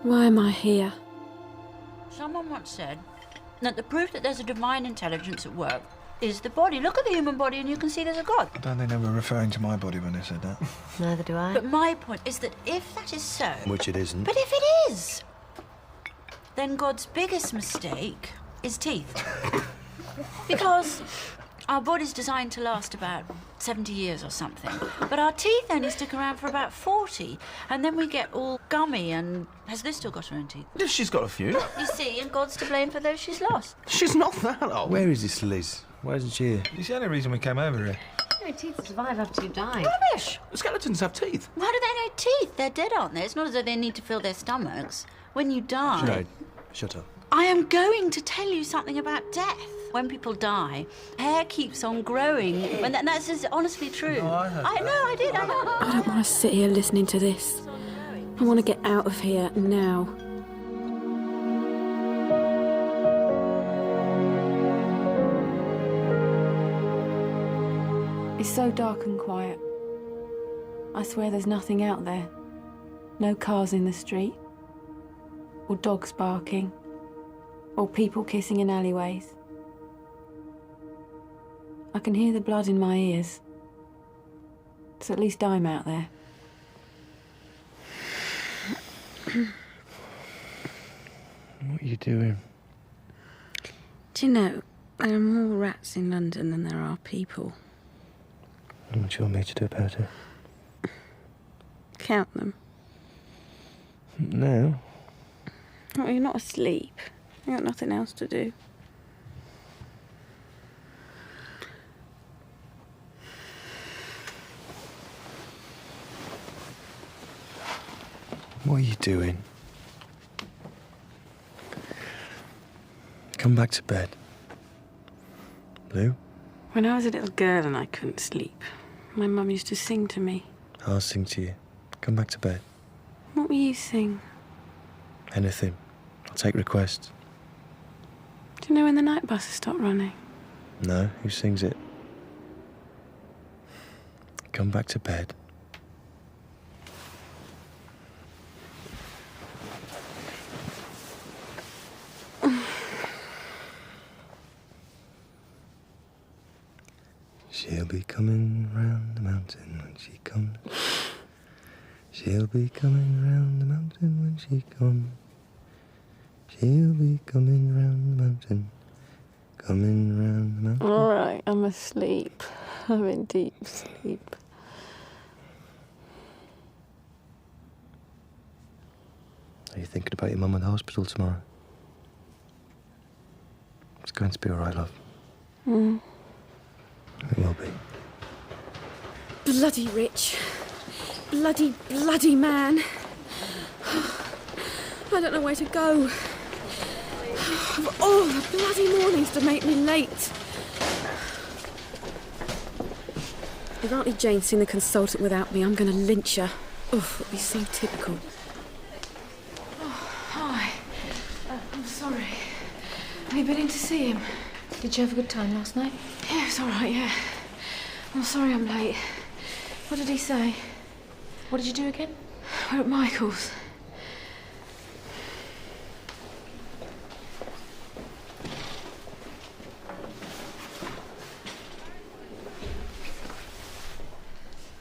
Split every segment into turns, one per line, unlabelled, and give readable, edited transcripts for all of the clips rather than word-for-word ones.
Why am I here?
Someone once said that the proof that there's a divine intelligence at work is the body. Look at the human body and you can see there's a God.
I don't think they were referring to my body when they said that.
Neither do I.
But my point is that if that is so...
Which it isn't.
But if it is, then God's biggest mistake is teeth. Because our body's designed to last about 70 years or something, but our teeth only stick around for about 40, and then we get all gummy and... Has Liz still got her own teeth?
She's got a few.
You see, and God's to blame for those she's lost.
She's not that old.
Where is this Liz? Why isn't she here?
It's the only reason we came over here.
No teeth to survive after you die.
Rubbish!
Skeletons have teeth.
Why do they need teeth? They're dead, aren't they? It's not as though they need to fill their stomachs. When you die...
Sinead, shut up.
I am going to tell you something about death. When people die, hair keeps on growing. When that's just honestly true.
No, I heard
I know, I did. I know.
I don't want to sit here listening to this. I want to get out of here now. It's so dark and quiet. I swear there's nothing out there. No cars in the street. Or dogs barking. Or people kissing in alleyways. I can hear the blood in my ears. So at least I'm out there.
What are you doing?
Do you know, there are more rats in London than there are people.
What do you want me to do about it?
Count them.
No.
Oh, you're not asleep. You've got nothing else to do.
What are you doing? Come back to bed. Lou?
When I was a little girl and I couldn't sleep, my mum used to sing to me.
I'll sing to you. Come back to bed.
What will you sing?
Anything. I'll take requests.
Do you know when the night buses stop running?
No? Who sings it? Come back to bed. She'll be coming round the mountain when she comes. She'll be coming round the mountain when she comes. She'll be coming round the mountain. Coming round the mountain.
All right, I'm asleep. I'm in deep sleep.
Are you thinking about your mum at the hospital tomorrow? It's going to be all right, love. It will be.
Bloody rich. Bloody man. I don't know where to go. Of all the bloody mornings to make me late. If Auntie Jane's seen the consultant without me, I'm going to lynch her. Oof, it'll be so typical. Oh, hi. I'm sorry. Have you been in to see him?
Did you have a good time last night?
Yeah, it's all right, yeah. I'm sorry I'm late. What did he say?
What did you do again?
We're at Michael's.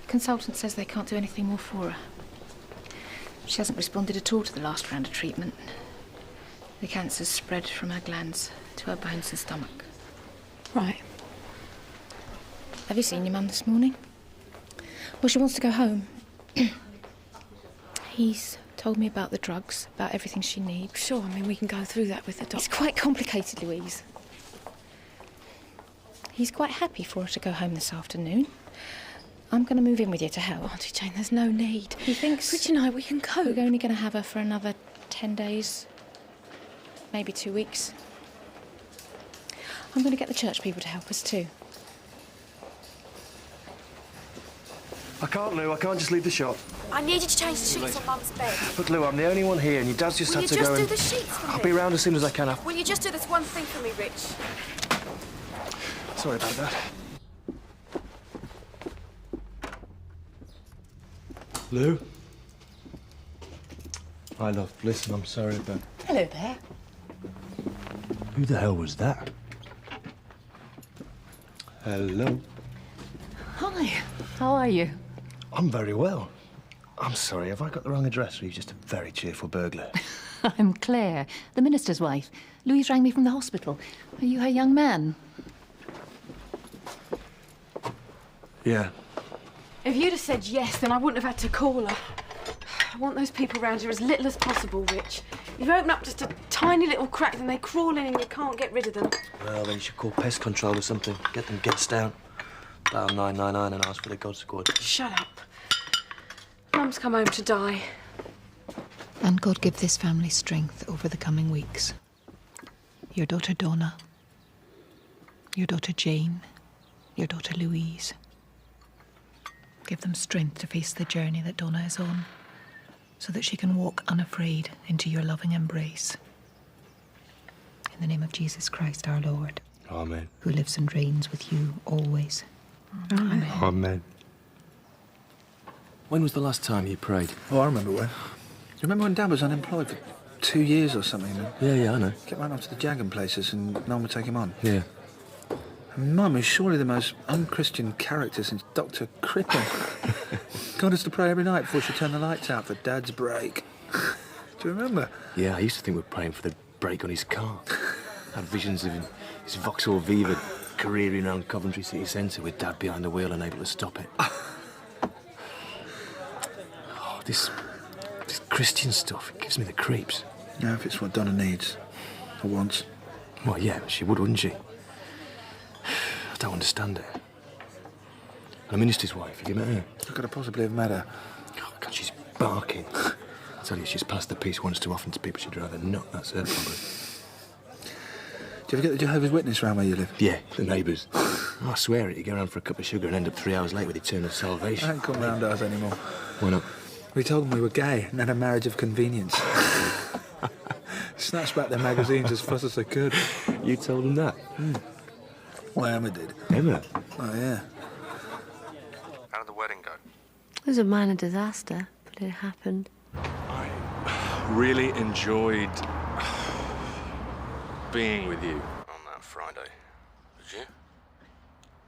The consultant says they can't do anything more for her. She hasn't responded at all to the last round of treatment. The cancer's spread from her glands to her bones and stomach.
Right.
Have you seen your mum this morning? Well, she wants to go home. He's told me about the drugs, about everything she needs.
Sure, I mean, we can go through that with the
It's
doctor.
quite complicated, Louise. He's quite happy for her to go home this afternoon. I'm going to move in with you to help.
Auntie Jane, there's no need.
He thinks
Rich and I, we can cope.
we're only going to have her for another 10 days, maybe 2 weeks. I'm going to get the church people to help us too.
I can't, Lou. I can't just leave the shop.
I need you to change the sheets on Mum's bed.
But, Lou, I'm the only one here, and your dad's just
Will
had
you
to
just
go
do
and...
the sheets for
I'll
me?
be round as soon as I can.
Will you just do this one thing for me, Rich?
Sorry about that. Lou? Hi, love. Listen, I'm sorry, but...
Hello there.
Who the hell was that? Hello.
Hi. How are you?
I'm very well. I'm sorry, have I got the wrong address? Or are you just a very cheerful burglar?
I'm Claire, the minister's wife. Louise rang me from the hospital. Are you her young man?
Yeah.
If you'd have said yes, then I wouldn't have had to call her. I want those people around here as little as possible, Rich. If you open up just a tiny little crack, then they crawl in and you can't get rid of them.
Well, then you should call pest control or something. Get them guests down. Dial 999 and ask for the God Squad.
Shut up. Mum's come home to die.
And God give this family strength over the coming weeks. Your daughter Donna, your daughter Jane, your daughter Louise. Give them strength to face the journey that Donna is on, so that she can walk unafraid into your loving embrace. In the name of Jesus Christ our Lord.
Amen.
Who lives and reigns with you always.
Amen.
Amen. When was the last time you prayed?
Oh, I remember when. You remember when Dad was unemployed for 2 years or something?
Yeah, I know.
Kept running off to the Jagan places and no one would take him on.
Yeah.
And Mum is surely the most unchristian character since Dr. Crippen. God used to pray every night before she turned the lights out for Dad's break. Do you remember?
Yeah, I used to think we were praying for the brake on his car. Had visions of his Vauxhall Viva careering around Coventry City Centre with Dad behind the wheel and able to stop it. Oh, this Christian stuff, it gives me the creeps.
Yeah, if it's what Donna needs. Or wants.
Well, yeah, she would, wouldn't she? I don't understand it. And a minister's wife, have you met her?
How could I possibly have met her?
Oh, God, she's barking. I tell you, she's passed the peace once too often to people she'd rather not. That's her problem.
Do you ever get the Jehovah's Witness round where you live?
Yeah, the neighbours. Oh, I swear it, you go round for a cup of sugar and end up 3 hours late with eternal salvation.
I don't come round ours anymore.
Why not?
We told them we were gay and had a marriage of convenience. Snatched back their magazines as fast as they could.
You told them that?
Well, Emma did.
Emma?
Oh, yeah.
How did the wedding go?
It was a minor disaster, but it happened.
I really enjoyed being with you on that Friday. Did you?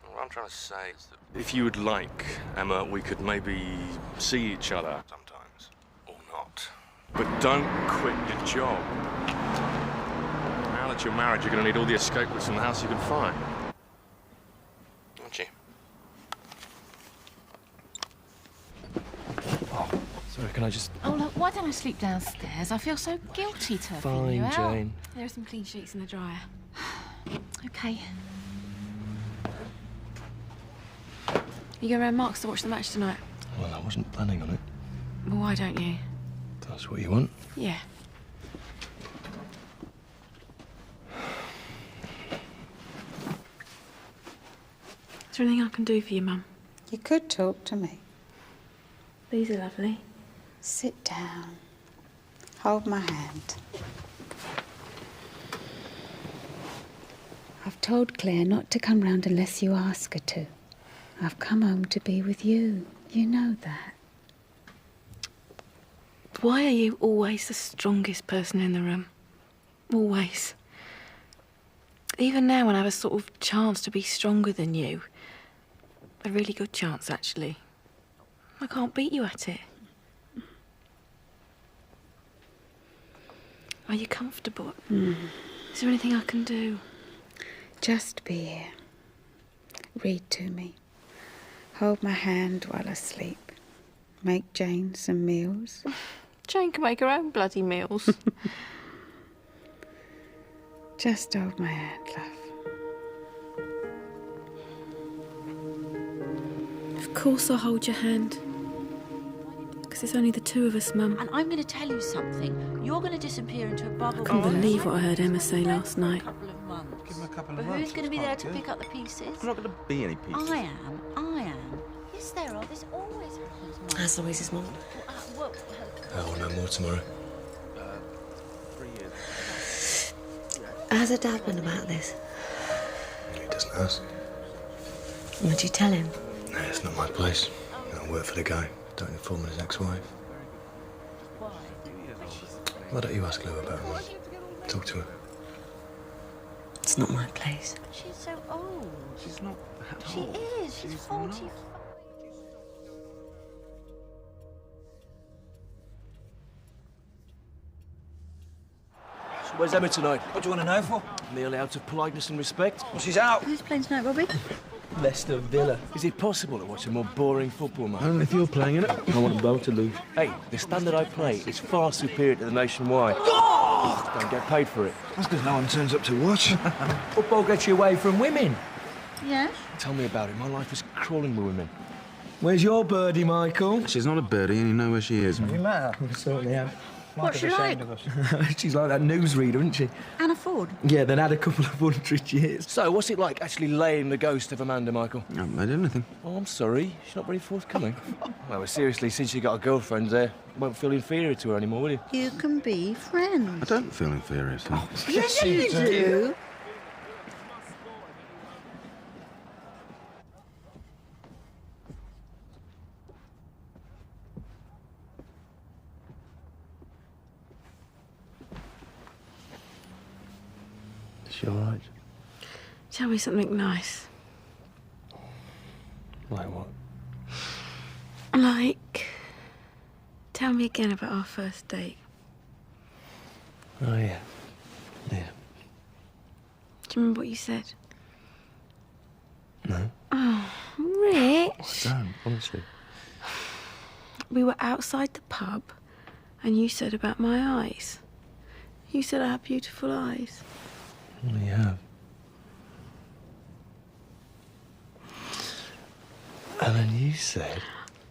What I'm trying to say is that if you would like, Emma, we could maybe see each other sometimes, or not. But don't quit your job. Now that you're married, you're going to need all the escape routes from the house you can find. Aren't you?
Sorry, can I just...
Oh, look, why don't I sleep downstairs? I feel so guilty turfing you
Fine,
out.
Jane.
There are some clean sheets in the dryer.
Okay.
You go round Mark's to watch the match tonight?
Well, I wasn't planning on it.
Well, why don't you?
That's what you want.
Yeah. Is there anything I can do for you, Mum?
You could talk to me.
These are lovely.
Sit down. Hold my hand. I've told Claire not to come round unless you ask her to. I've come home to be with you. You know that.
Why are you always the strongest person in the room? Always. Even now when I have a sort of chance to be stronger than you. A really good chance, actually. I can't beat you at it. Are you comfortable? Is there anything I can do?
Just be here. Read to me. Hold my hand while I sleep. Make Jane some meals.
Jane can make her own bloody meals.
Just hold my hand, love.
Of course I'll hold your hand. Because it's only the two of us, Mum.
And I'm going to tell you something. You're going to disappear into a bubble.
I can't believe what I heard Emma say last night.
Give him a couple of
But
months.
who's going to be there to pick up the pieces?
There's not going to be any pieces.
I am. Yes, there are. This always happens, Mum.
As always is Mum.
Well,
I will know more tomorrow.
3 years.
Has her dad been about this?
He doesn't ask.
Would you tell him?
No, it's not my place. I work for the guy. Don't inform his ex-wife. Why don't you ask Lou about him? Talk to her.
It's not my place.
She's so old.
She's not that
She
old.
is. She's 45.
So where's Emma tonight?
What do you want to know for?
Merely out of politeness and respect.
Well, she's out.
Who's playing tonight, Bobby?
Leicester Villa. Is it possible to watch a more boring football match?
Only if you're playing it.
I want them both to lose. Hey, the standard I play is far superior to the nationwide. Don't get paid for it.
That's because no one turns up to watch.
Football gets you away from women.
Yeah?
Tell me about it. My life is crawling with women.
Where's your birdie, Michael?
She's not a birdie, and you know where she is.
Have you met her? We certainly have.
What's she like?
She's like that newsreader, isn't she?
Anna Ford.
Yeah, then had a couple of 100 years.
So, what's it like actually laying the ghost of Amanda, Michael?
I haven't made anything.
Oh, I'm sorry. She's not very forthcoming. Well, seriously, since you got a girlfriend there, won't feel inferior to her anymore, will you?
You can be friends.
I don't feel inferior to her.
Yes, you do.
Is she all right?
Tell me something nice.
Like what?
Like, tell me again about our first date.
Oh, yeah. Yeah.
Do you remember what you said?
No?
Oh, Rich.
I don't, honestly.
We were outside the pub, and you said about my eyes. You said I have beautiful eyes.
Well, you have. And then you said...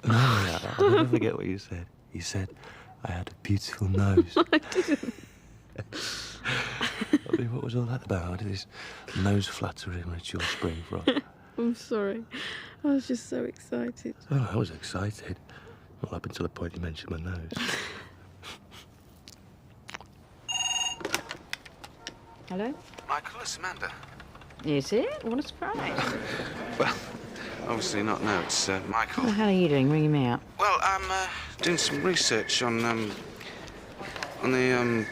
No, I'll never forget what you said. You said I had a beautiful nose.
I didn't.
I mean, what was all that about? I did this nose flattering ritual spring from.
I'm sorry. I was just so excited.
Oh, I was excited. Not up until the point you mentioned my nose.
Hello?
Michael, it's Amanda.
Is it? What a surprise.
Well, obviously not now. It's Michael.
What the hell are you doing, ringing me out?
Well, I'm doing some research on the.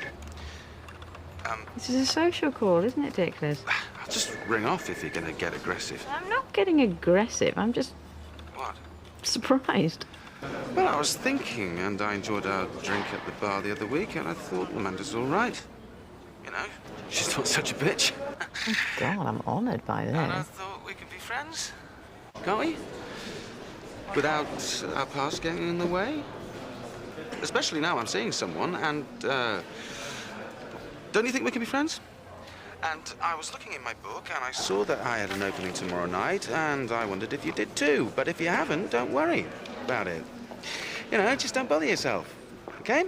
This is a social call, isn't it, Dickless?
I'll just ring off if you're going to get aggressive.
I'm not getting aggressive. I'm just...
What?
surprised.
Well, I was thinking, and I enjoyed our drink at the bar the other week, and I thought Amanda's all right. You know, she's not such a bitch.
Oh, God, I'm honoured by this.
And I thought we could be friends, can't we? Without our past getting in the way. Especially now I'm seeing someone, and don't you think we could be friends? And I was looking in my book, and I saw that I had an opening tomorrow night, and I wondered if you did too. But if you haven't, don't worry about it. You know, just don't bother yourself, okay?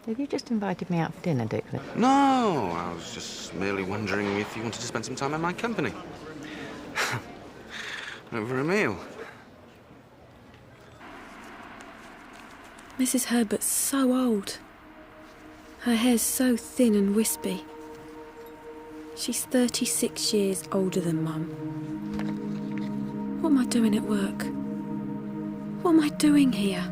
Have you just invited me out for dinner, Dickless?
No, I was just merely wondering if you wanted to spend some time in my company. Over a meal.
Mrs. Herbert's so old. Her hair's so thin and wispy. She's 36 years older than Mum. What am I doing at work? What am I doing here?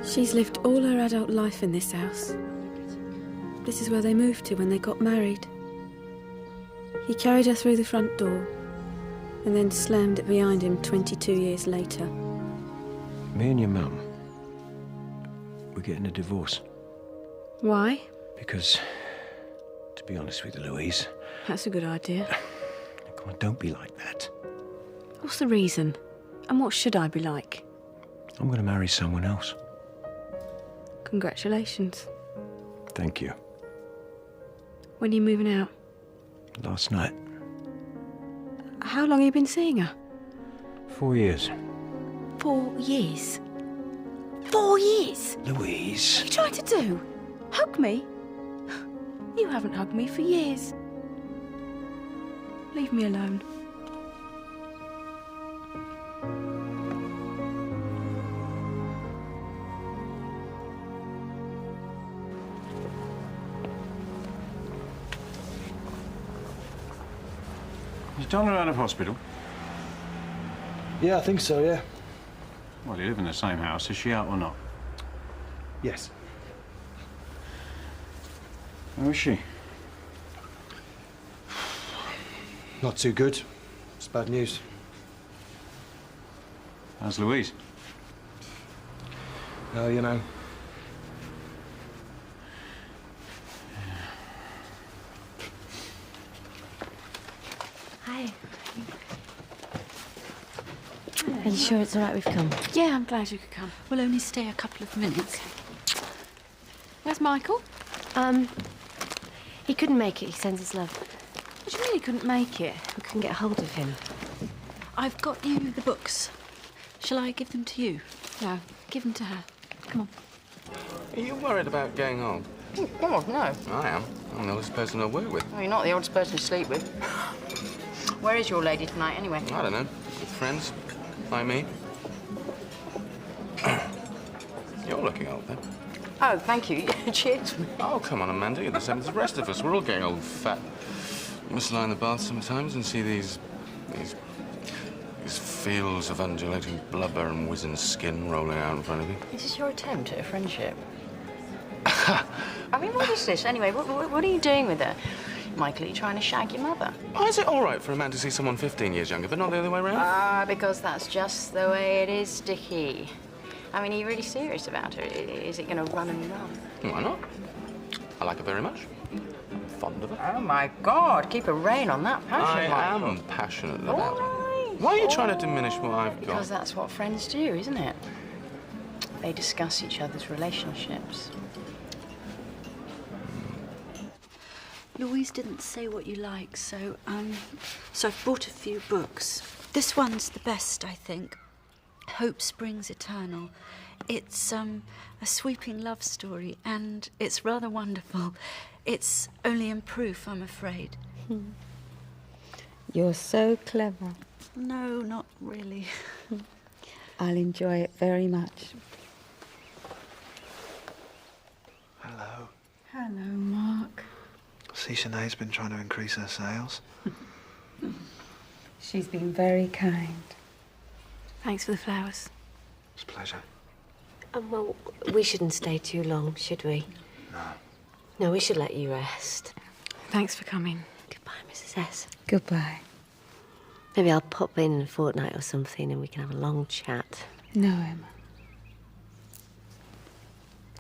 She's lived all her adult life in this house. This is where they moved to when they got married. He carried her through the front door and then slammed it behind him 22 years later.
Me and your mum, we're getting a divorce.
Why?
Because, to be honest with you, Louise...
That's a good idea.
Come on, don't be like that.
What's the reason? And what should I be like?
I'm going to marry someone else.
Congratulations.
Thank you.
When are you moving out?
Last night.
How long have you been seeing her?
4 years.
4 years? 4 years?
Louise.
What are you trying to do? Hug me? You haven't hugged me for years. Leave me alone.
Is Donna out of hospital?
Yeah, I think so, yeah.
Well, you live in the same house. Is she out or not?
Yes.
How is she?
Not too good. It's bad news.
How's Louise?
Oh, you know.
Hi. Are you sure it's all right we've come?
Yeah, I'm glad you could come.
We'll only stay a couple of minutes.
Where's Michael?
He couldn't make it. He sends his love.
What do you mean he couldn't make it?
We couldn't get hold of him.
I've got you the books. Shall I give them to you?
No, give them to her. Come on.
Are you worried about getting old?
Oh, God, no.
I am. I'm the oldest person I work with.
Oh, you're not the oldest person to sleep with. Where is your lady tonight, anyway?
I don't know. With friends. Like me. You're looking old, then.
Oh, thank you. Cheers.
Oh, come on, Amanda. You're the same as the rest of us. We're all getting old, fat. You must lie in the bath sometimes and see these fields of undulating blubber and wizened skin rolling out in front of you.
Is this your attempt at a friendship? I mean, what is this, anyway? What are you doing with her? Michael, are you trying to shag your mother?
Why is it all right for a man to see someone 15 years younger, but not the other way around?
Ah, because that's just the way it is, Dickie. I mean, are you really serious about her? Is it going to run and run?
Why not? I like her very much. Fond of her.
Oh, my God. Keep a rein on that passion,
I
Michael.
am passionate about
All
her.
right.
Why are you trying to diminish what I've got?
Because that's what friends do, isn't it? They discuss each other's relationships.
Louise didn't say what you like, so I've brought a few books. This one's the best, I think. Hope Springs Eternal. It's a sweeping love story, and it's rather wonderful. It's only in proof, I'm afraid.
You're so clever.
No, not really.
I'll enjoy it very much.
Hello.
Hello, Mark.
See, Sinead's been trying to increase her sales.
She's been very kind.
Thanks for the flowers.
It's a pleasure.
Well, we shouldn't stay too long, should we?
No.
No, we should let you rest.
Thanks for coming.
Goodbye, Mrs. S.
Goodbye.
Maybe I'll pop in a fortnight or something and we can have a long chat.
No, Emma.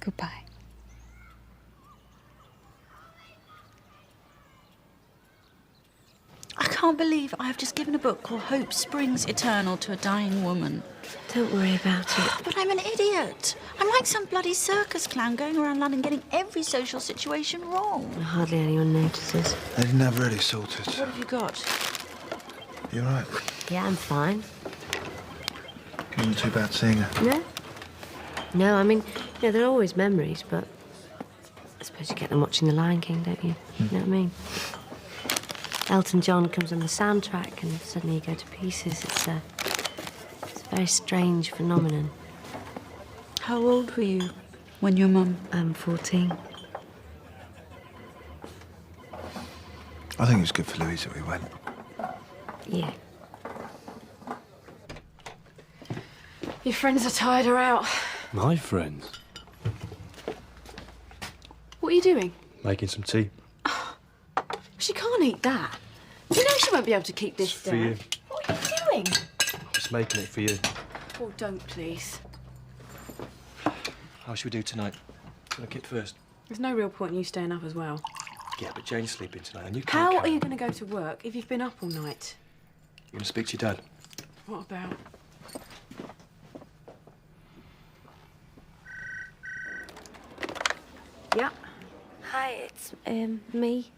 Goodbye.
I can't believe I've just given a book called Hope Springs Eternal to a dying woman.
Don't worry about it.
But I'm an idiot. I'm like some bloody circus clown going around London getting every social situation wrong.
Hardly anyone notices.
They've never really sorted.
What have you got?
You all right?
Yeah, I'm fine.
Wasn't too bad seeing her.
No? No, I mean, you know, there are always memories, but I suppose you get them watching The Lion King, don't you? You know what I mean? Elton John comes on the soundtrack and suddenly you go to pieces. It's a very strange phenomenon.
How old were you when your mum...
I'm 14.
I think it was good for Louise that we went.
Yeah.
Your friends are tired her out.
My friends?
What are you doing?
Making some tea.
She can't eat that. You know she won't be able to keep this
For
down.
you.
What are you doing?
I'm just making it for you.
Oh, don't, please.
How should we do tonight? Want to kit first?
There's no real point in you staying up as well.
Yeah, but Jane's sleeping tonight and you can't
How
carry
are you
on.
going to go to work if you've been up all night?
You going to speak to your dad?
What about? Yeah.
Hi, it's me.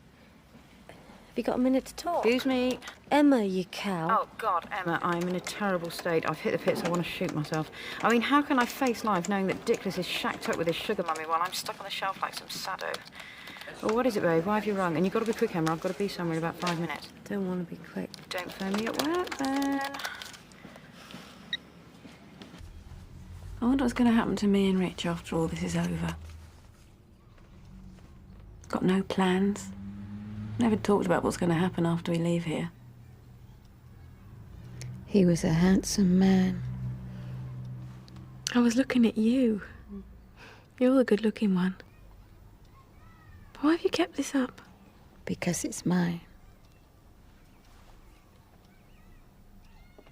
Have you got a minute to talk?
Excuse me.
Emma, you cow.
Oh, God, Emma, I'm in a terrible state. I've hit the pits. I want to shoot myself. I mean, how can I face life knowing that Dickless is shacked up with his sugar mummy while I'm stuck on the shelf like some sado? Well, what is it, babe? Why have you rung? And you've got to be quick, Emma. I've got to be somewhere in about 5 minutes.
Don't want to be quick.
Don't phone me at work, then.
I wonder what's going to happen to me and Rich after all this is over. Got no plans. Never talked about what's going to happen after we leave here.
He was a handsome man.
I was looking at you. You're the good-looking one. But why have you kept this up?
Because it's mine.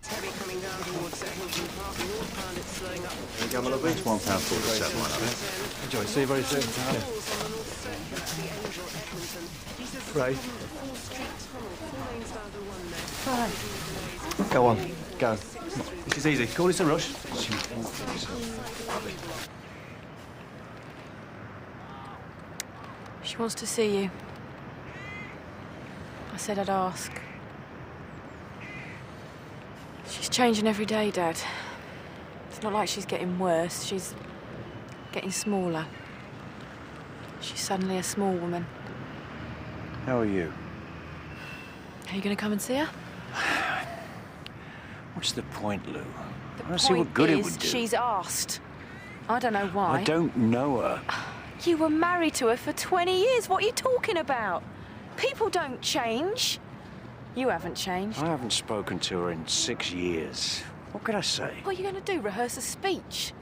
It's £1.47.
Enjoy. See you very soon. Ray. Go on. Go. This is easy. Call this a rush.
She wants to see you. I said I'd ask. She's changing every day, Dad. It's not like she's getting worse. She's getting smaller. She's suddenly a small woman.
How are you?
Are you going to come and see her?
What's the point, Lou?
The
I don't see what
point
good it
is,
would do.
she's asked. I don't know why.
I don't know her.
You were married to her for 20 years. What are you talking about? People don't change. You haven't changed.
I haven't spoken to her in 6 years. What could I say?
What are you going to do? Rehearse a speech?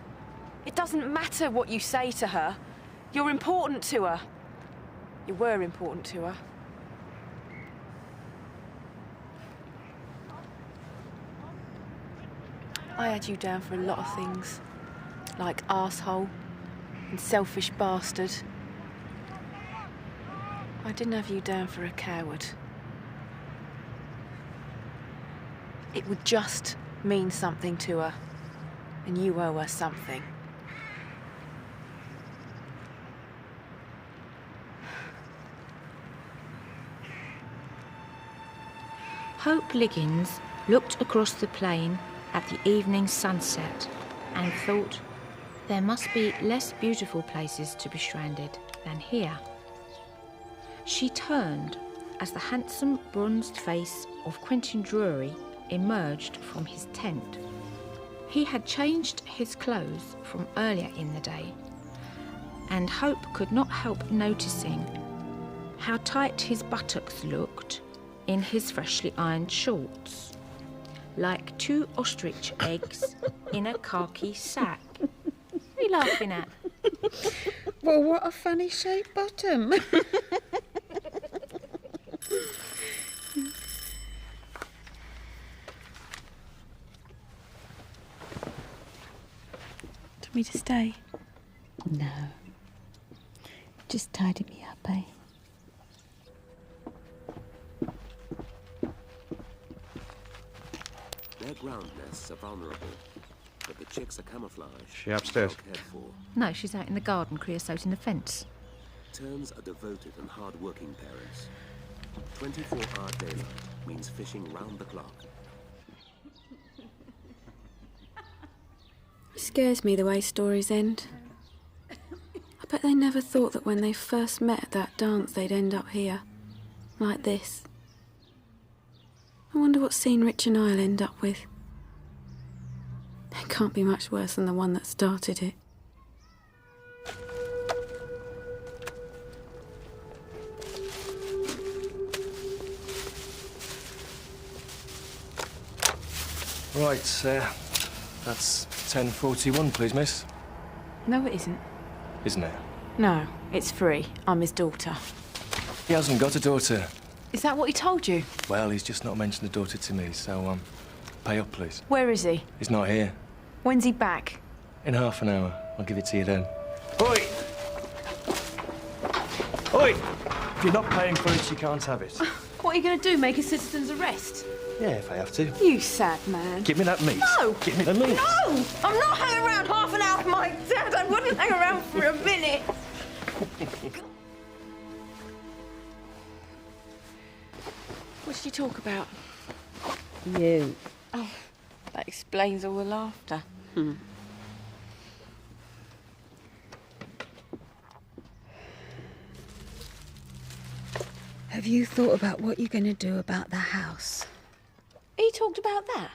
It doesn't matter what you say to her. You're important to her. You were important to her. I had you down for a lot of things, like arsehole and selfish bastard. I didn't have you down for a coward. It would just mean something to her, and you owe her something.
Hope Liggins looked across the plain at the evening sunset and thought there must be less beautiful places to be stranded than here. She turned as the handsome bronzed face of Quentin Drury emerged from his tent. He had changed his clothes from earlier in the day, and Hope could not help noticing how tight his buttocks looked in his freshly ironed shorts, like 2 ostrich eggs in a khaki sack. What are you laughing at?
Well, what a funny shaped bottom.
Want me to stay?
No. Just tidy me up, eh?
Their ground nests are vulnerable, but the chicks are camouflaged.
She upstairs?
Well cared for.
No, she's out in the garden creosoting the fence.
Terns are devoted and hard-working parents. 24-hour daylight means fishing round the clock.
It scares me the way stories end. I bet they never thought that when they first met at that dance they'd end up here, like this. I wonder what scene Rich and I'll end up with. It can't be much worse than the one that started it.
Right, that's 10:41, please, miss.
No, it isn't.
Isn't it?
No, it's free. I'm his daughter.
He hasn't got a daughter.
Is that what he told you?
Well, he's just not mentioned the daughter to me, so, pay up, please.
Where is he?
He's not here.
When's he back?
In half an hour. I'll give it to you then. Oi! Oi! If you're not paying for it, you can't have it.
What are you going to do, make a citizen's arrest?
Yeah, if I have to.
You sad man.
Give me that meat.
No!
Give me the meat.
No! I'm not hanging around half an hour with my dad. I wouldn't hang around for a minute. What did you talk about?
You.
Oh, that explains all the laughter.
Have you thought about what you're going to do about the house?
He talked about that?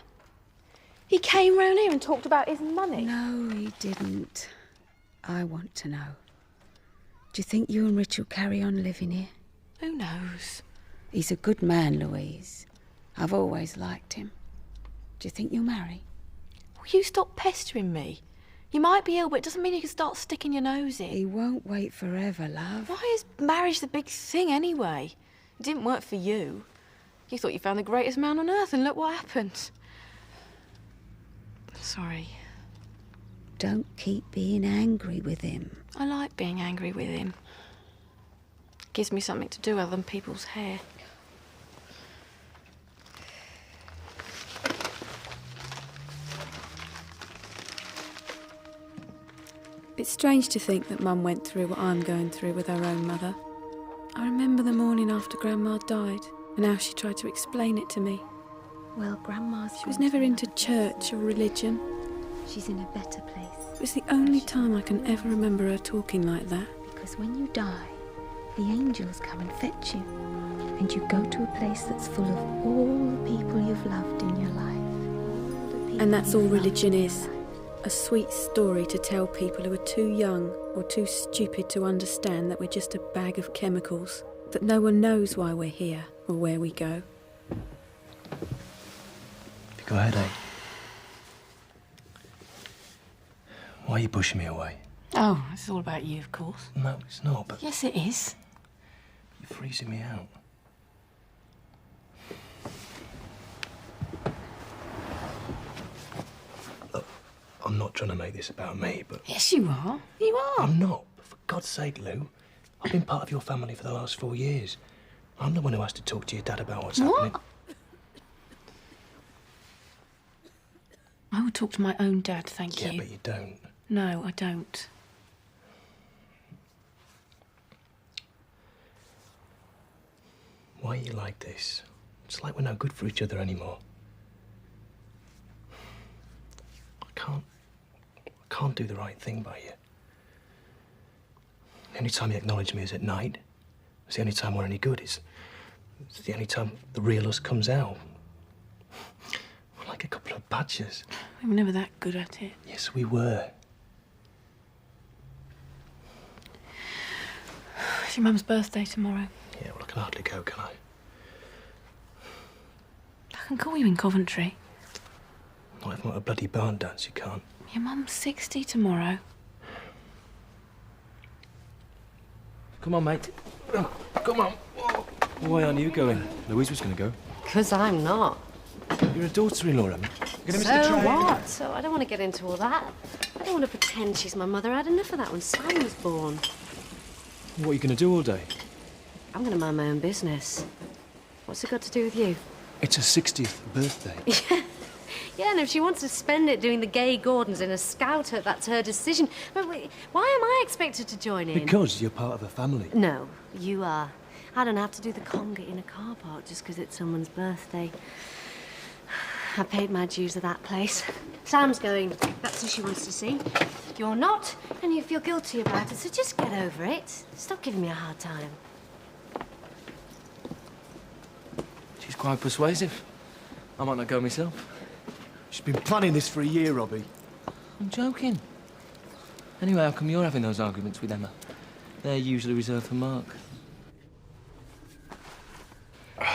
He came round here and talked about his money?
No, he didn't. I want to know. Do you think you and Rich will carry on living here?
Who knows?
He's a good man, Louise. I've always liked him. Do you think you'll marry?
Will you stop pestering me? You might be ill, but it doesn't mean you can start sticking your nose in.
He won't wait forever, love.
Why is marriage the big thing anyway? It didn't work for you. You thought you found the greatest man on earth, and look what happened. Sorry.
Don't keep being angry with him.
I like being angry with him. It gives me something to do other than people's hair. It's strange to think that Mum went through what I'm going through with her own mother. I remember the morning after Grandma died and how she tried to explain it to me.
Well, Grandma's...
She was never into church or religion.
She's in a better place.
It was the only time I can ever remember her talking like that.
Because when you die, the angels come and fetch you. And you go to a place that's full of all the people you've loved in your life.
And that's all religion is. A sweet story to tell people who are too young or too stupid to understand that we're just a bag of chemicals, that no one knows why we're here or where we go.
Have you got a headache? Why are you pushing me away?
Oh, it's all about you, of course.
No, it's not, but...
Yes, it is.
You're freezing me out. Look, I'm not trying to make this about me, but...
Yes, you are. You are.
I'm not. For God's sake, Lou. I've been part of your family for the last 4 years. I'm the one who has to talk to your dad about what's happening.
I would talk to my own dad, thank you.
Yeah, but you don't.
No, I don't.
Why are you like this? It's like we're no good for each other anymore. I can't do the right thing by you. The only time you acknowledge me is at night. It's the only time we're any good. It's the only time the real us comes out. We're like a couple of badgers.
We were never that good at it.
Yes, we were.
It's your mum's birthday tomorrow.
Yeah, well, I can hardly go, can I?
I can call you in Coventry.
Not if I'm at a bloody barn dance, you can't.
Your mum's 60 tomorrow.
Come on, mate. Come on. Why aren't you going? Louise was going to go.
Because I'm not.
You're a daughter-in-law, Emma.
So what? So I don't want to get into all that. I don't want to pretend she's my mother. I had enough of that when Sam was born.
What are you going to do all day?
I'm going to mind my own business. What's it got to do with you?
It's her 60th birthday.
Yeah, and if she wants to spend it doing the gay Gordons in a scout hut, that's her decision. But wait, why am I expected to join in?
Because you're part of a family.
No, you are. I don't have to do the conga in a car park just because it's someone's birthday. I paid my dues at that place. Sam's going. That's who she wants to see. You're not, and you feel guilty about it, so just get over it. Stop giving me a hard time.
She's quite persuasive. I might not go myself. She's been planning this for a year, Robbie. I'm joking. Anyway, how come you're having those arguments with Emma? They're usually reserved for Mark.
Are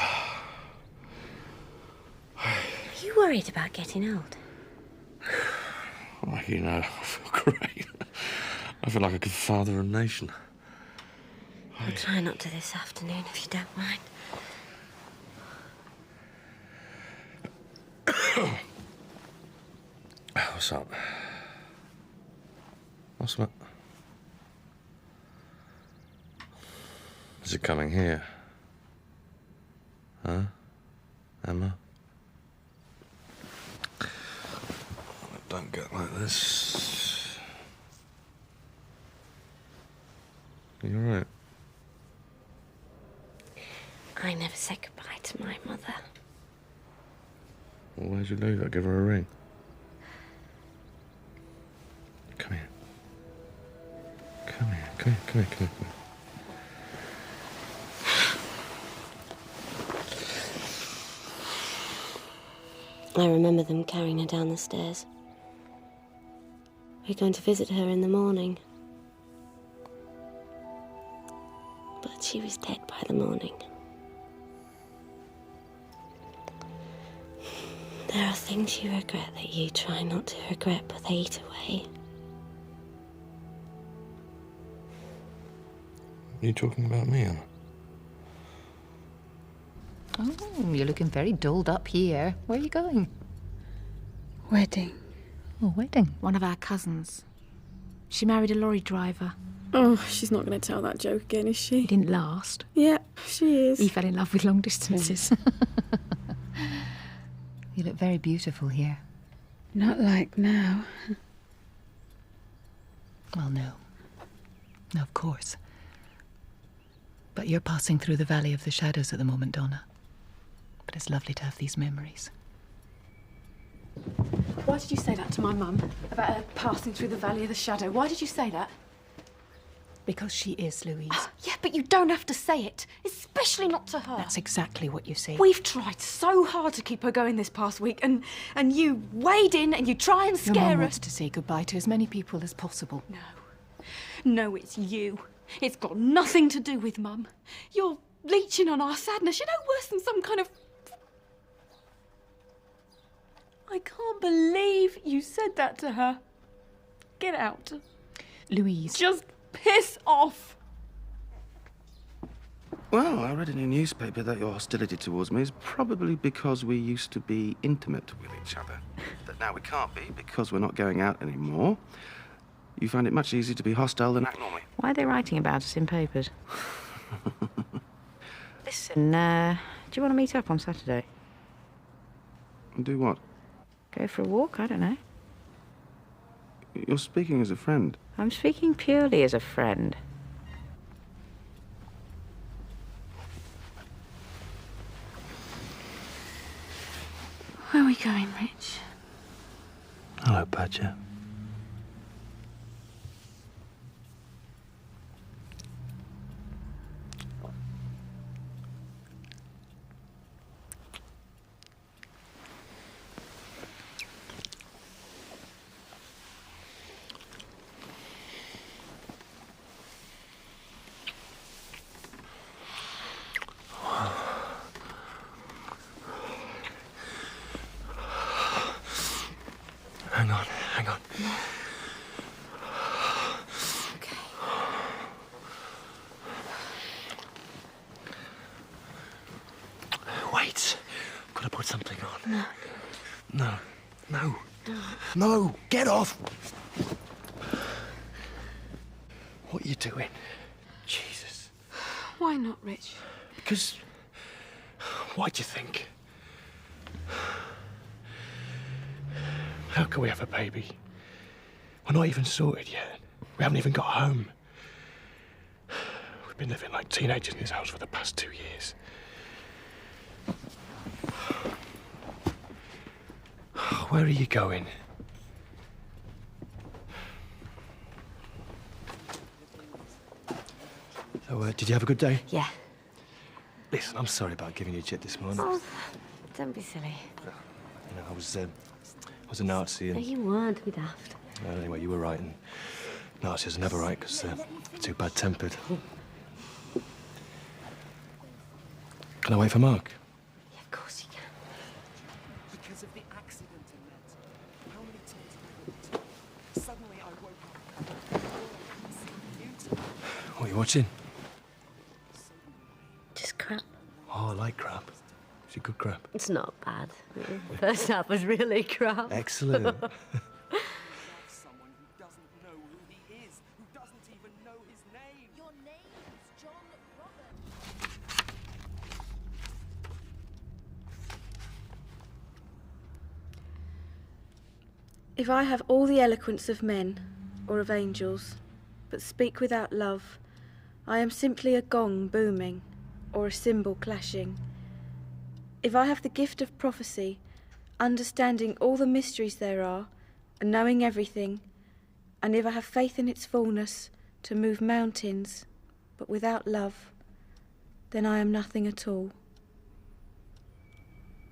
you worried about getting old?
Well, you know, I feel great. I feel like I could father a nation.
I'll try not to this afternoon, if you don't mind.
What's up? What's up? Is it coming here? Huh? Emma? Don't get like this. You're right.
I never said goodbye to my mother.
Well, where'd you leave her? Give her a ring. Come here. Come here, come here, come here, come here, come here.
I remember them carrying her down the stairs. We're going to visit her in the morning. But she was dead by the morning. There are things you regret that you try not to regret, but they eat away.
Are you talking about me, Anna?
Oh, you're looking very dolled up here. Where are you going?
Wedding.
Oh, wedding.
One of our cousins. She married a lorry driver.
Oh, she's not going to tell that joke again, is she?
It didn't last.
Yeah, she is.
He fell in love with long distances.
You look very beautiful here.
Not like now.
Well, no. No, of course. But you're passing through the Valley of the Shadows at the moment, Donna. But it's lovely to have these memories.
Why did you say that to my mum? About her passing through the Valley of the Shadow? Why did you say that?
Because she is, Louise.
Yeah, but you don't have to say it. Especially not to her.
That's exactly what you say.
We've tried so hard to keep her going this past week, and you wade in and you try and
Your
scare
mum
her.
wants to say goodbye to as many people as possible.
No, it's you. It's got nothing to do with Mum. You're leeching on our sadness. You're no worse than some kind of... I can't believe you said that to her. Get out.
Louise.
Just piss off.
Well, I read in a newspaper that your hostility towards me is probably because we used to be intimate with each other. That now we can't be because we're not going out anymore. You find it much easier to be hostile than act normally.
Why are they writing about us in papers? Listen, do you want to meet up on Saturday?
Do what?
Go for a walk? I don't know.
You're speaking as a friend.
I'm speaking purely as a friend.
Where are we going, Rich?
Hello, Badger. Hang on.
Okay.
Wait. I've got to put something on. No, get off! What are you doing? Jesus.
Why not, Rich?
Because... Why'd you think? How can we have a baby? We're not even sorted yet. We haven't even got home. We've been living like teenagers in this house for the past 2 years. Where are you going? So, did you have a good day?
Yeah.
Listen, I'm sorry about giving you a jet this morning.
Oh, don't be silly.
You know, I was a Nazi and...
No, you weren't. Be daft.
Well, anyway, you were right, and Nazis are never right because they're too bad-tempered. Can I wait for Mark?
Yeah, of course you can.
Because of the accident in that. How many times have I looked? Suddenly I woke up.
What are you watching?
Just crap.
Oh, I like crap. It's a good crap.
It's not bad. The first half was really crap.
Excellent.
If I have all the eloquence of men or of angels, but speak without love, I am simply a gong booming or a cymbal clashing. If I have the gift of prophecy, understanding all the mysteries there are, and knowing everything, and if I have faith in its fullness to move mountains, but without love, then I am nothing at all.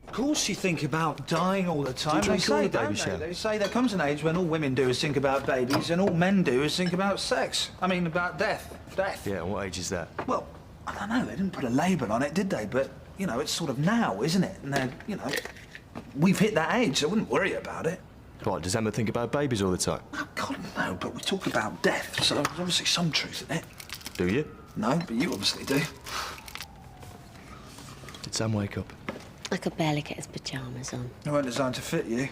Of course you think about dying all the time.
Do you
They
drink all
say,
the baby
don't
shower?
they say there comes an age when all women do is think about babies and all men do is think about sex. I mean, about death. Death.
Yeah, and what age is that?
Well, I don't know. They didn't put a label on it, did they? But, you know, it's sort of now, isn't it? And they're, you know, we've hit that age, so I wouldn't worry about it.
What, does Emma think about babies all the time?
Oh, God, no, but we talk about death, so there's obviously some truth in it.
Do you?
No, but you obviously do.
Did Sam wake up?
I could barely get his pyjamas on.
They weren't designed to fit you.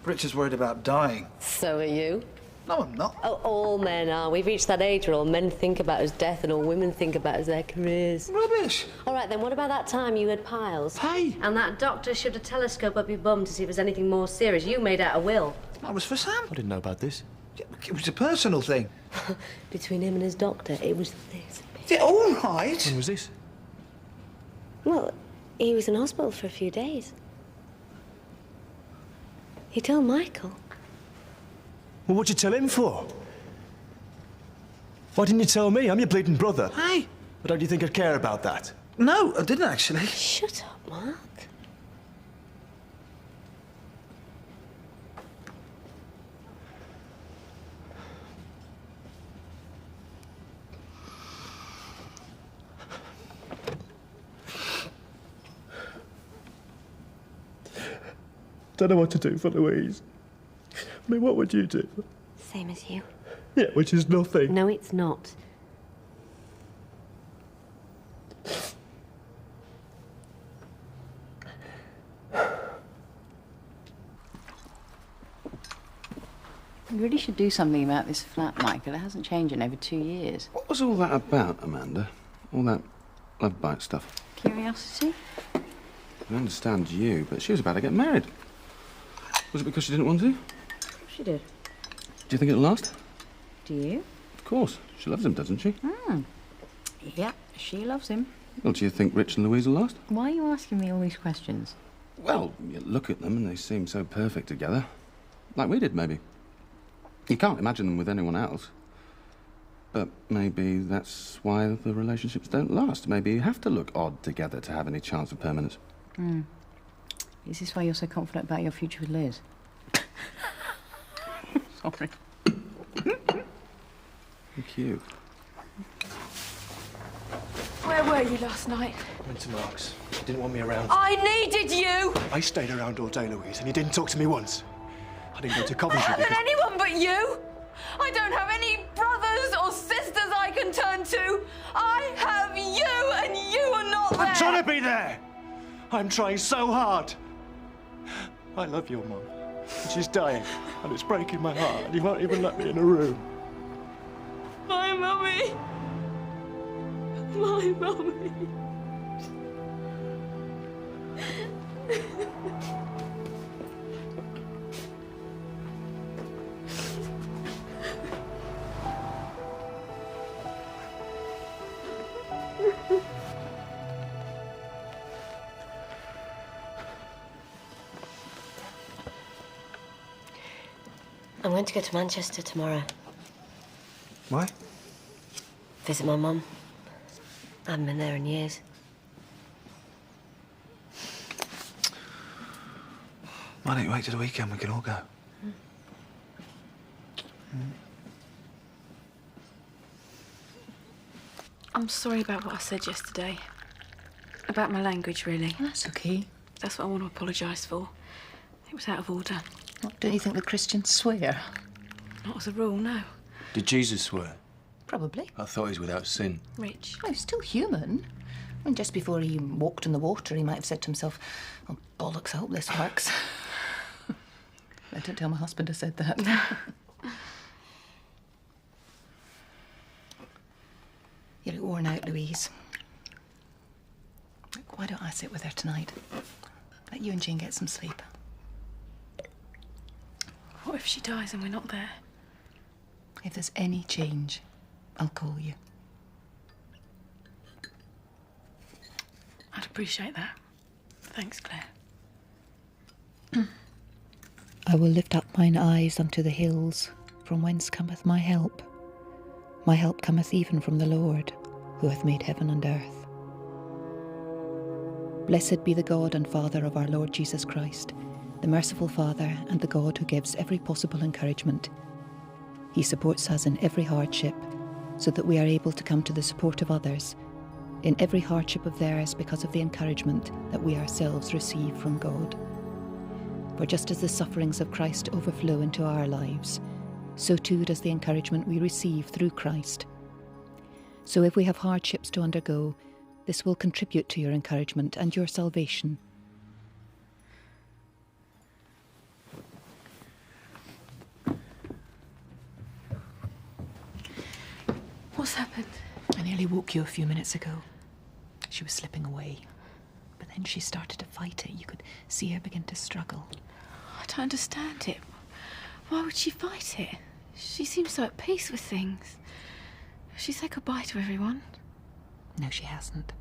Richard's worried about dying.
So are you?
No, I'm not.
Oh, all men are. We've reached that age where all men think about as death and all women think about as their careers.
Rubbish.
All right, then, what about that time you had piles?
Hey!
And that doctor shoved a telescope up your bum to see if there's anything more serious. You made out a will.
That was for Sam.
I didn't know about this.
Yeah, it was a personal thing.
Between him and his doctor, it was this.
Yeah, all right.
When was this?
Well, he was in hospital for a few days. He told Michael.
Well, what'd you tell him for? Why didn't you tell me? I'm your bleeding brother.
Hey!
But don't you think I'd care about that?
No, I didn't actually.
Shut up, Mark.
Don't know what to do for Louise. I mean, what would you do?
Same as you.
Yeah, which is nothing.
No, it's not.
You really should do something about this flat, Michael. It hasn't changed in over 2 years.
What was all that about, Amanda? All that love bite stuff?
Curiosity?
I understand you, but she was about to get married. Was it because she didn't want to?
She did.
Do you think it'll last?
Do you?
Of course. She loves him, doesn't she?
Hmm. Yeah, she loves him.
Well, do you think Rich and Louise will last?
Why are you asking me all these questions?
Well, you look at them and they seem so perfect together. Like we did, maybe. You can't imagine them with anyone else. But maybe that's why the relationships don't last. Maybe you have to look odd together to have any chance of permanence.
Hmm. Is this why you're so confident about your future with Liz? Sorry.
Thank you.
Where were you last night?
Went to Mark's. He didn't want me around.
I needed you!
I stayed around all day, Louise, and he didn't talk to me once. I didn't go to Coventry
Than anyone but you! I don't have any brothers or sisters I can turn to. I have you, and you are not there.
I'm trying to be there! I'm trying so hard. I love your mum. She's dying, and it's breaking my heart, and you won't even let me in a room.
My mummy. My mummy.
I'm going to go to Manchester tomorrow.
Why?
Visit my mum. I haven't been there in years.
Why don't you wait till the weekend? We can all go.
I'm sorry about what I said yesterday. About my language, really.
That's okay.
That's what I want to apologise for. It was out of order.
What, don't you think the Christians swear?
Not as a rule, no.
Did Jesus swear?
Probably.
I thought he was without sin.
Rich.
Oh, he's still human. And just before he walked in the water, he might have said to himself, oh, bollocks, I hope this works. I don't tell my husband I said that. You look worn out, Louise. Look, why don't I sit with her tonight? Let you and Jane get some sleep.
What if she dies and we're not there?
If there's any change, I'll call you.
I'd appreciate that. Thanks, Claire.
I will lift up mine eyes unto the hills, from whence cometh my help. My help cometh even from the Lord, who hath made heaven and earth. Blessed be the God and Father of our Lord Jesus Christ, the merciful Father and the God who gives every possible encouragement. He supports us in every hardship, so that we are able to come to the support of others, in every hardship of theirs because of the encouragement that we ourselves receive from God. For just as the sufferings of Christ overflow into our lives, so too does the encouragement we receive through Christ. So if we have hardships to undergo, this will contribute to your encouragement and your salvation.
What's happened?
I nearly woke you a few minutes ago. She was slipping away, but then she started to fight it. You could see her begin to struggle.
I don't understand it. Why would she fight it? She seems so at peace with things. She said goodbye to everyone.
No, she hasn't.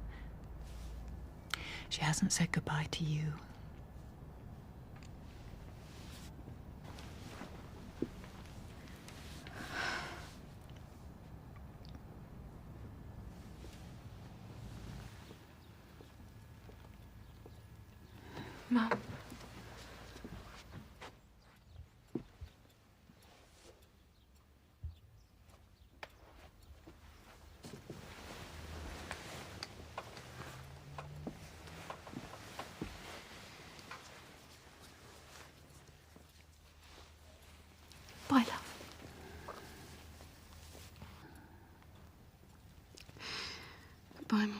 She hasn't said goodbye to you.
Mum. Bye, love. Goodbye, Mummy.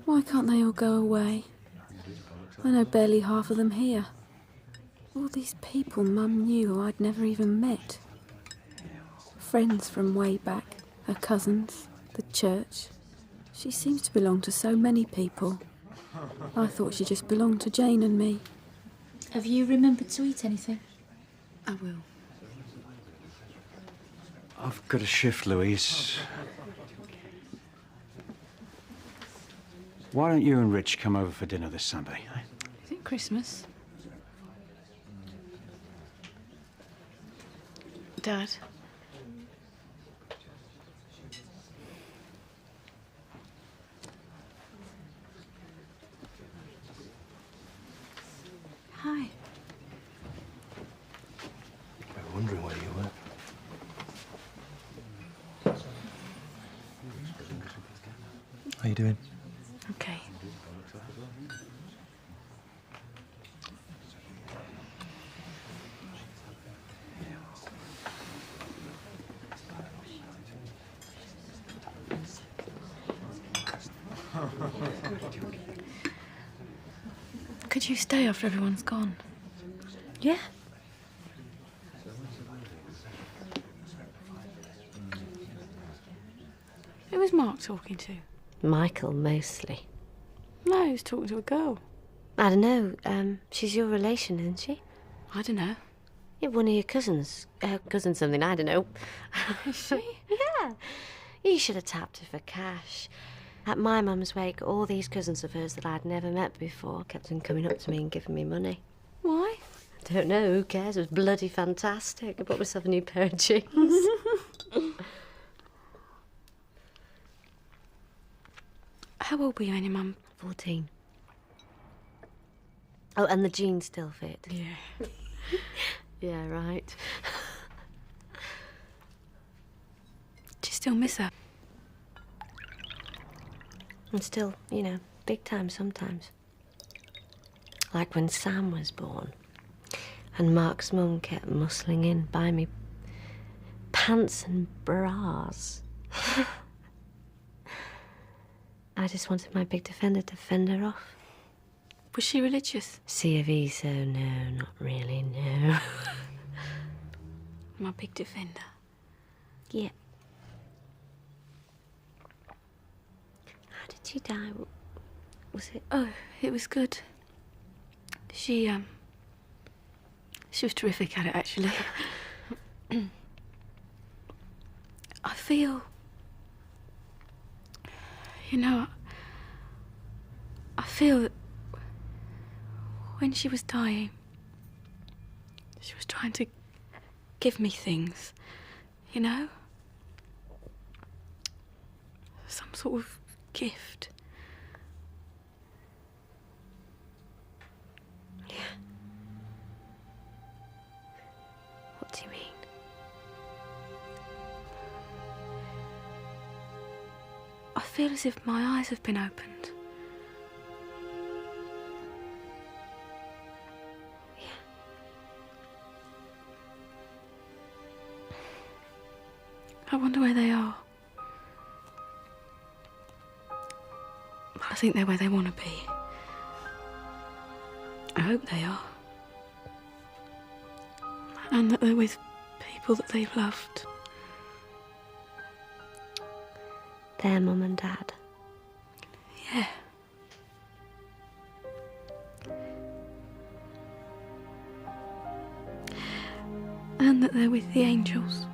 Why can't they all go away? I know barely half of them here. All these people Mum knew who I'd never even met. Friends from way back, her cousins, the church. She seems to belong to so many people. I thought she just belonged to Jane and me.
Have you remembered to eat anything?
I will.
I've got a shift, Louise. Why don't you and Rich come over for dinner this Sunday?
Is it Christmas? Dad. Hi.
I was wondering where you were. How you doing?
Okay. Could you stay after everyone's gone?
Yeah.
Who was Mark talking to?
Michael, mostly.
No, he was talking to a girl.
I don't know. She's your relation, isn't she?
I don't know.
Yeah, one of your cousins. Cousin something, I don't know.
Is she?
Yeah. You should have tapped her for cash. At my mum's wake, all these cousins of hers that I'd never met before kept on coming up to me and giving me money.
Why?
I don't know, who cares? It was bloody fantastic. I bought myself a new pair of jeans.
How old were you when your mum?
14. Oh, and the jeans still fit.
Yeah.
Yeah, right.
Do you still miss her?
And still, you know, big time sometimes. Like when Sam was born. And Mark's mum kept muscling in, buying me pants and bras. I just wanted my big defender to fend her off.
Was she religious?
C of E, so no, not really, no.
I'm a big defender.
Yeah. How did she die? Was it...
Oh, it was good. She was terrific at it, actually. I feel... You know, I feel that when she was dying, she was trying to give me things, you know? Some sort of gift.
Yeah. What do you mean?
I feel as if my eyes have been opened. I wonder where they are. I think they're where they want to be. I hope they are. And that they're with people that they've loved.
Their mum and dad.
Yeah. And that they're with the angels.